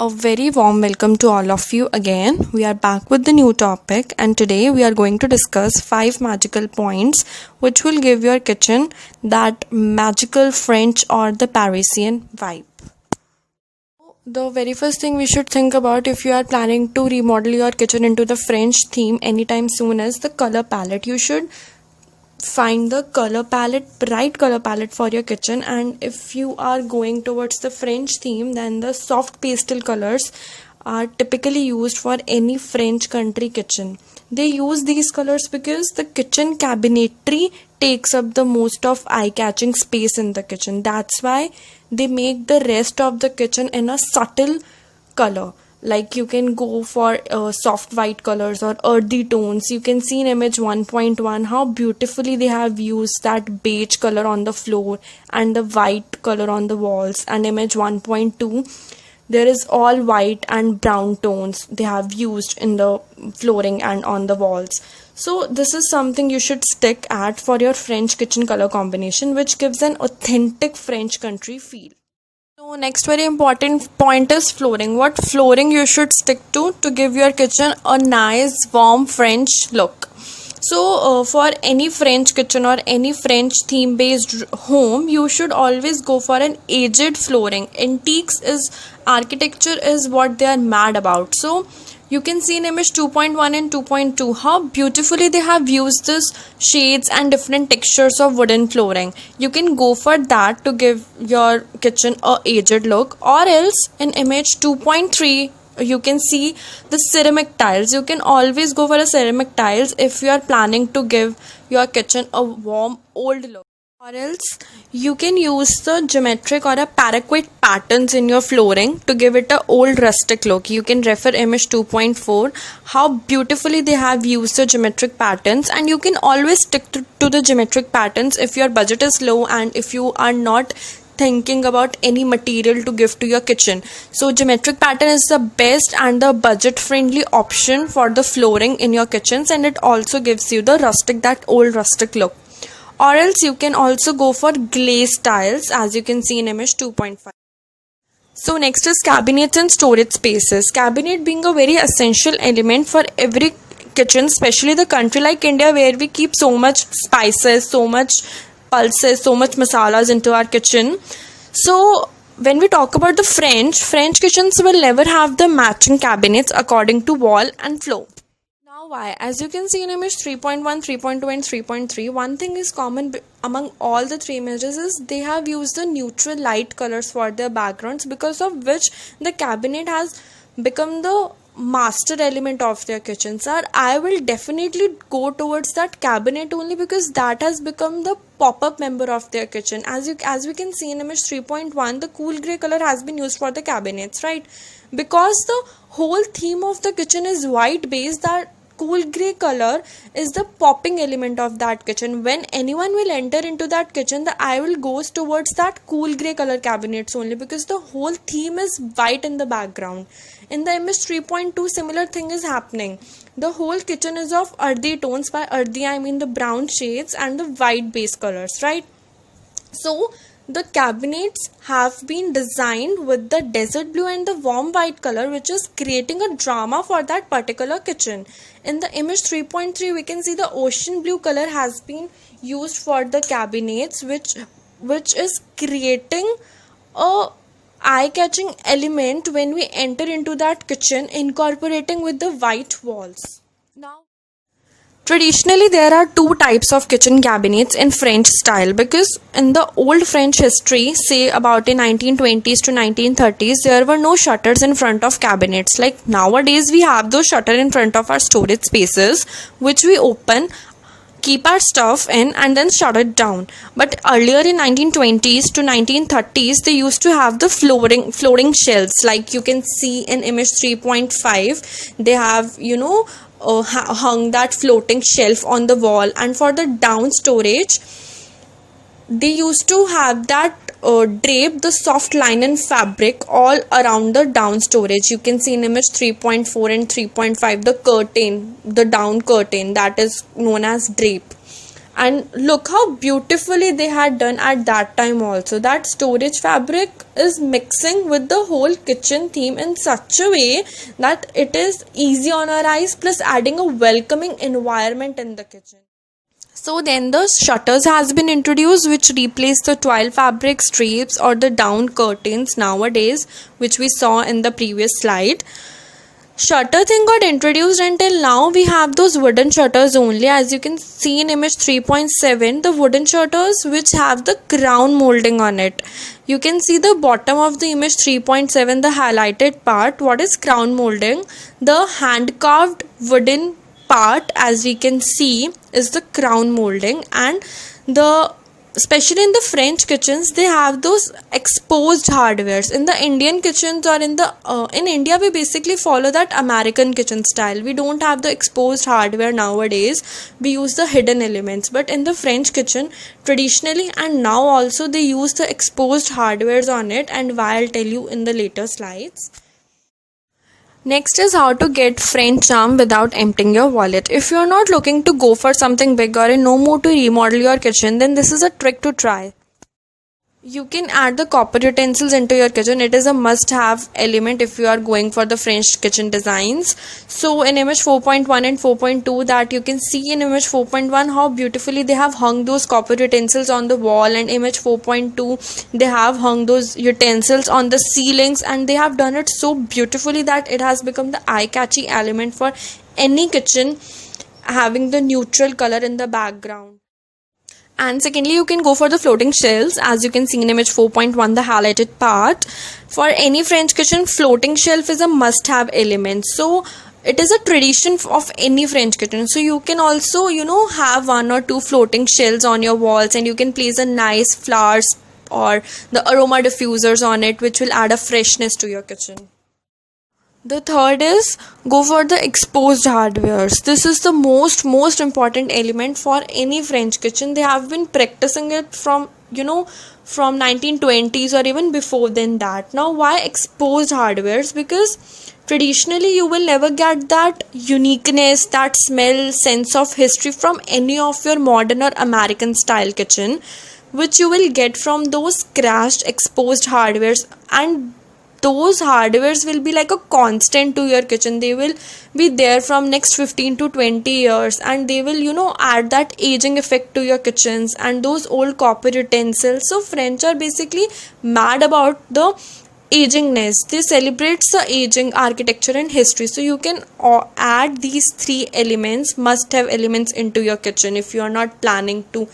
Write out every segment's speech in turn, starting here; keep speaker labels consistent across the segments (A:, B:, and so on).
A: A very warm welcome to all of you again. We are back with the new topic, and today we are going to discuss 5 magical points which will give your kitchen that magical French or the Parisian vibe. The very first thing we should think about if you are planning to remodel your kitchen into the French theme anytime soon is the color palette. You should find the bright color palette for your kitchen, and if you are going towards the French theme, then the soft pastel colors are typically used for any French country kitchen. They use these colors because the kitchen cabinetry takes up the most of eye-catching space in the kitchen. That's why they make the rest of the kitchen in a subtle color. Like you can go for soft white colors or earthy tones. You can see in image 1.1 how beautifully they have used that beige color on the floor and the white color on the walls. And image 1.2, there is all white and brown tones they have used in the flooring and on the walls. So this is something you should stick at for your French kitchen color combination, which gives an authentic French country feel. So next very important point is flooring. What flooring you should stick to give your kitchen a nice warm French look. So for any French kitchen or any French theme based home, you should always go for an aged flooring. Antiques is architecture is what they are mad about. So you can see in image 2.1 and 2.2 how beautifully they have used this shades and different textures of wooden flooring. You can go for that to give your kitchen a aged look, or else in image 2.3 you can see the ceramic tiles. You can always go for a ceramic tiles if you are planning to give your kitchen a warm old look. Or else you can use the geometric or a paraquet patterns in your flooring to give it a old rustic look. You can refer image 2.4 how beautifully they have used the geometric patterns, and you can always stick to the geometric patterns if your budget is low and if you are not thinking about any material to give to your kitchen. So geometric pattern is the best and the budget friendly option for the flooring in your kitchens, and it also gives you the that old rustic look. Or else you can also go for glazed tiles, as you can see in image 2.5. So next is cabinets and storage spaces. Cabinet being a very essential element for every kitchen, especially the country like India where we keep so much spices, so much pulses, so much masalas into our kitchen. So when we talk about the French kitchens will never have the matching cabinets according to wall and floor. Why? As you can see in image 3.1, 3.2 and 3.3, one thing is common among all the three images is they have used the neutral light colors for their backgrounds, because of which the cabinet has become the master element of their kitchens. Or I will definitely go towards that cabinet only because that has become the pop-up member of their kitchen. As we can see in image 3.1, the cool grey color has been used for the cabinets, right? Because the whole theme of the kitchen is white based, that cool grey color is the popping element of that kitchen. When anyone will enter into that kitchen, the eye will goes towards that cool grey color cabinets only, because the whole theme is white in the background. In the image 3.2, similar thing is happening. The whole kitchen is of earthy tones. By earthy I mean the brown shades and the white base colors, right? So the cabinets have been designed with the desert blue and the warm white color, which is creating a drama for that particular kitchen. In the image 3.3, we can see the ocean blue color has been used for the cabinets, which is creating a eye-catching element when we enter into that kitchen, incorporating with the white walls. Now, traditionally, there are two types of kitchen cabinets in French style, because in the old French history, say about in 1920s to 1930s, there were no shutters in front of cabinets. Like nowadays, we have those shutters in front of our storage spaces, which we open, keep our stuff in, and then shut it down. But earlier in 1920s to 1930s, they used to have the floating shelves. Like you can see in image 3.5, they have hung that floating shelf on the wall. And for the down storage, they used to have that drape the soft linen fabric all around the down storage. You can see in image 3.4 and 3.5 the down curtain that is known as drape. And look how beautifully they had done at that time also. That storage fabric is mixing with the whole kitchen theme in such a way that it is easy on our eyes, plus adding a welcoming environment in the kitchen. So then the shutters has been introduced, which replace the twill fabric strips or the down curtains nowadays, which we saw in the previous slide. Shutter thing got introduced, until now we have those wooden shutters only. As you can see in image 3.7, the wooden shutters which have the crown molding on it. You can see the bottom of the image 3.7, the highlighted part. What is crown molding? The hand carved wooden part, as we can see, is the crown molding. And the especially in the French kitchens, they have those exposed hardwares. In the Indian kitchens, or in India, we basically follow that American kitchen style. We don't have the exposed hardware nowadays. We use the hidden elements. But in the French kitchen, traditionally and now also, they use the exposed hardwares on it, and why I'll tell you in the later slides. Next is how to get French charm without emptying your wallet. If you're not looking to go for something big or in no mood to remodel your kitchen, then this is a trick to try. You can add the copper utensils into your kitchen. It is a must-have element if you are going for the French kitchen designs. So in image 4.1 and 4.2, that you can see in image 4.1 how beautifully they have hung those copper utensils on the wall, and image 4.2 they have hung those utensils on the ceilings, and they have done it so beautifully that it has become the eye-catchy element for any kitchen, having the neutral color in the background. And secondly, you can go for the floating shelves, as you can see in image 4.1, the highlighted part. For any French kitchen, floating shelf is a must-have element. So it is a tradition of any French kitchen. So you can also, have one or two floating shelves on your walls, and you can place a nice flowers or the aroma diffusers on it, which will add a freshness to your kitchen. The third is go for the exposed hardwares. This is the most important element for any French kitchen. They have been practicing it from 1920s or even before than that. Now why exposed hardwares? Because traditionally you will never get that uniqueness, that smell, sense of history from any of your modern or American style kitchen, which you will get from those crashed exposed hardwares. And those hardwares will be like a constant to your kitchen. They will be there from next 15 to 20 years, and they will add that aging effect to your kitchens and those old copper utensils. So French are basically mad about the agingness. They celebrates the aging architecture and history. So you can add these three elements, must have elements, into your kitchen if you are not planning to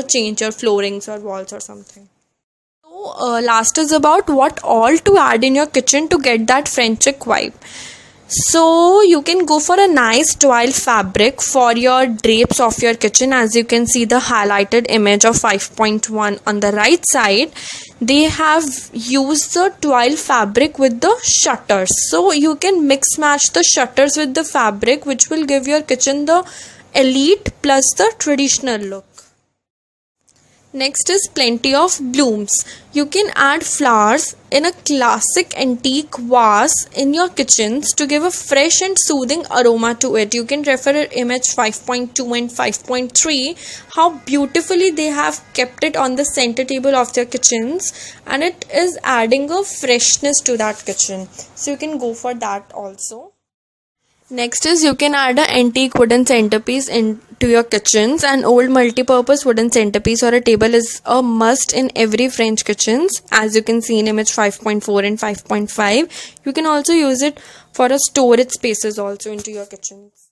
A: change your floorings or walls or something. Last is about what all to add in your kitchen to get that French Chic vibe. So you can go for a nice twill fabric for your drapes of your kitchen. As you can see the highlighted image of 5.1 on the right side, they have used the twill fabric with the shutters. So you can mix match the shutters with the fabric, which will give your kitchen the elite plus the traditional look. Next is plenty of blooms. You can add flowers in a classic antique vase in your kitchens to give a fresh and soothing aroma to it. You can refer to image 5.2 and 5.3, how beautifully they have kept it on the center table of their kitchens, and it is adding a freshness to that kitchen. So you can go for that also. Next is you can add an antique wooden centerpiece into your kitchens. An old multi-purpose wooden centerpiece or a table is a must in every French kitchens. As you can see in image 5.4 and 5.5. You can also use it for a storage spaces also into your kitchens.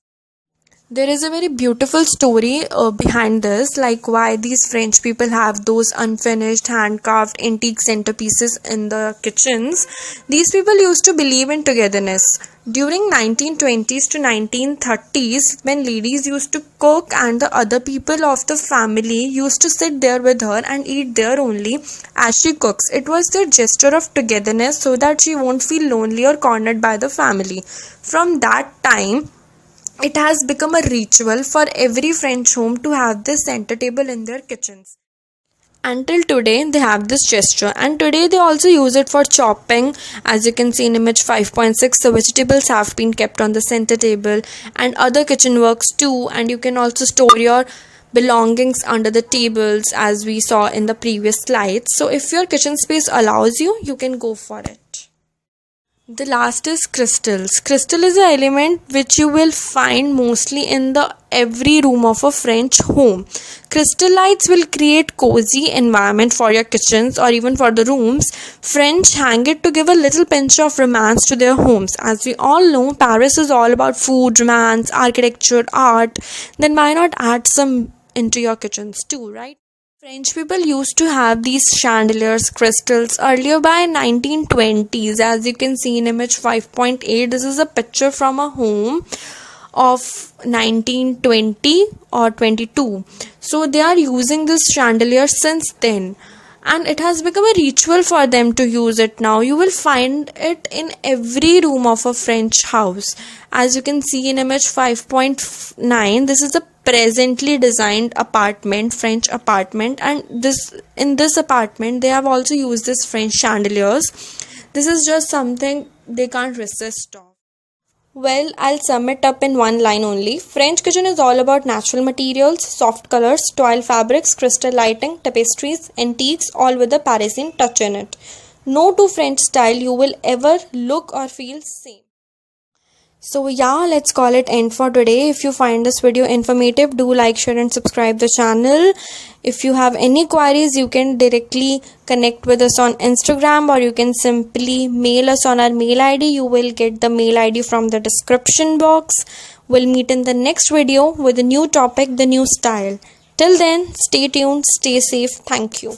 A: There is a very beautiful story behind this, like why these French people have those unfinished hand-carved antique centerpieces in the kitchens. These people used to believe in togetherness. During 1920s to 1930s, when ladies used to cook and the other people of the family used to sit there with her and eat there only as she cooks, it was their gesture of togetherness so that she won't feel lonely or cornered by the family. From that time, it has become a ritual for every French home to have this center table in their kitchens. Until today, they have this gesture, and today they also use it for chopping. As you can see in image 5.6, the vegetables have been kept on the center table and other kitchen works too, and you can also store your belongings under the tables as we saw in the previous slides. So if your kitchen space allows you, you can go for it. The last is crystals. Crystal is an element which you will find mostly in the every room of a French home. Crystal lights will create cozy environment for your kitchens or even for the rooms. French hang it to give a little pinch of romance to their homes. As we all know, Paris is all about food, romance, architecture, art. Then why not add some into your kitchens too, right? French people used to have these chandeliers, crystals earlier by 1920s. As you can see in image 5.8, this is a picture from a home of 1920 or 22. So they are using this chandelier since then, and it has become a ritual for them to use it now. You will find it in every room of a French house. As you can see in image 5.9, this is a presently designed apartment, French apartment, and in this apartment they have also used this French chandeliers. This is just something they can't resist of. Well, I'll sum it up in one line only. French kitchen is all about natural materials, soft colors, toile fabrics, crystal lighting, tapestries, antiques, all with a Parisian touch in it. No two French style you will ever look or feel same. So yeah, let's call it end for today. If you find this video informative, do like, share and subscribe the channel. If you have any queries, you can directly connect with us on Instagram, or you can simply mail us on our mail ID. You will get the mail ID from the description box. We'll meet in the next video with a new topic, the new style. Till then, stay tuned, stay safe. Thank you.